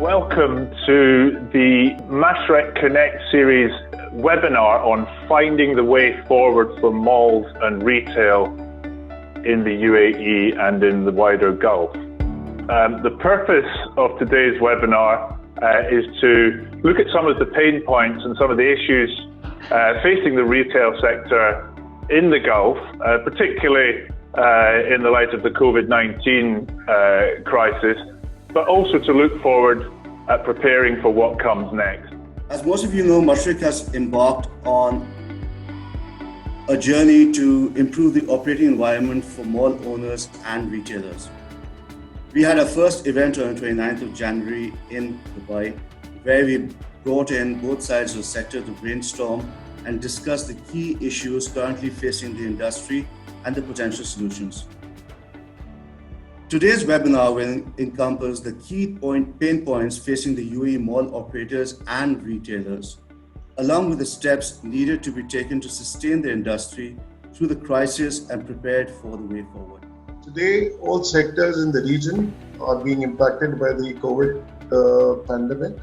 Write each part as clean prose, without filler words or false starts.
Welcome to the Mashreq Connect series webinar on finding the way forward for malls and retail in the UAE and in the wider Gulf. The purpose of today's webinar is to look at some of the pain points and some of the issues facing the retail sector in the Gulf, particularly in the light of the COVID-19 crisis, but also to look forward at preparing for what comes next. As most of you know, Mashreq has embarked on a journey to improve the operating environment for mall owners and retailers. We had our first event on the 29th of January in Dubai, where we brought in both sides of the sector to brainstorm and discuss the key issues currently facing the industry and the potential solutions. Today's webinar will encompass the key pain points facing the UAE mall operators and retailers, along with the steps needed to be taken to sustain the industry through the crisis and prepared for the way forward. Today, all sectors in the region are being impacted by the COVID pandemic,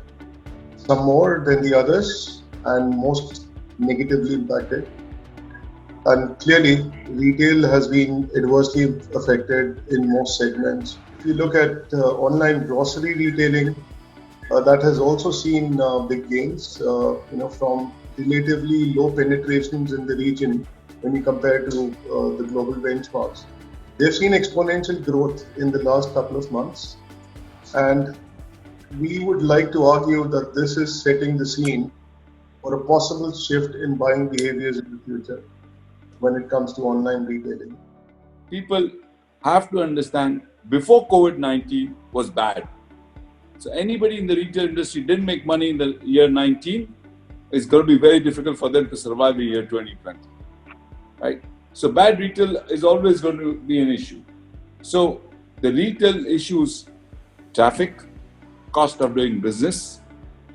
some more than the others, and most negatively impacted. And clearly, retail has been adversely affected in most segments. If you look at online grocery retailing, that has also seen big gains, from relatively low penetrations in the region when you compare to the global benchmarks. They've seen exponential growth in the last couple of months, and we would like to argue that this is setting the scene for a possible shift in buying behaviors in the future when it comes to online retailing. People have to understand before COVID-19 was bad. So anybody in the retail industry didn't make money in the year 19, it's going to be very difficult for them to survive in year 2020, right? So bad retail is always going to be an issue. So the retail issues, traffic, cost of doing business,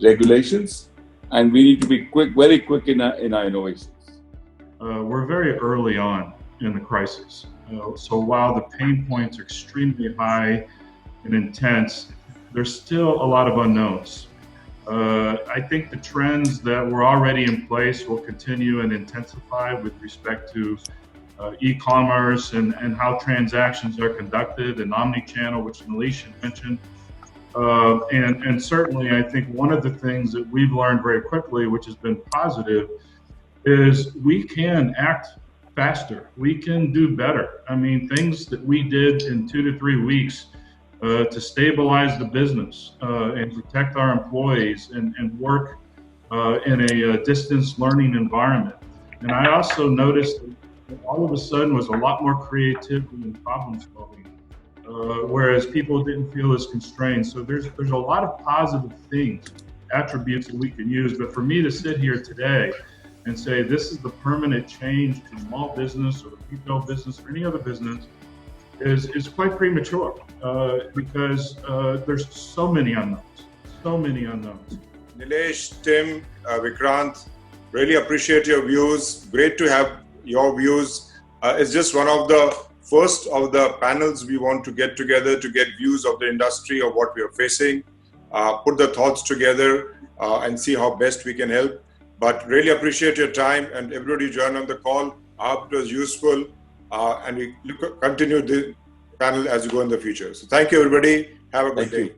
regulations, and we need to be very quick in our innovations. We're very early on in the crisis. So while the pain points are extremely high and intense, there's still a lot of unknowns. I think the trends that were already in place will continue and intensify with respect to e-commerce and how transactions are conducted and omni-channel, which Nilesh mentioned. And certainly I think one of the things that we've learned very quickly, which has been positive, is we can act faster. We can do better. I mean, things that we did in 2 to 3 weeks to stabilize the business and protect our employees and work in a distance learning environment. And I also noticed that all of a sudden was a lot more creativity and problem solving, whereas people didn't feel as constrained. So there's a lot of positive things, attributes that we can use. But for me to sit here today and say this is the permanent change to mall business or retail business or any other business is quite premature because there's so many unknowns. Nilesh, Tim, Vikrant, really appreciate your views. Great to have your views. It's just one of the first of the panels we want to get together to get views of the industry of what we are facing, put the thoughts together and see how best we can help. But really appreciate your time and everybody join on the call. I hope it was useful and we continue the panel as we go in the future. So thank you everybody. Have a good day.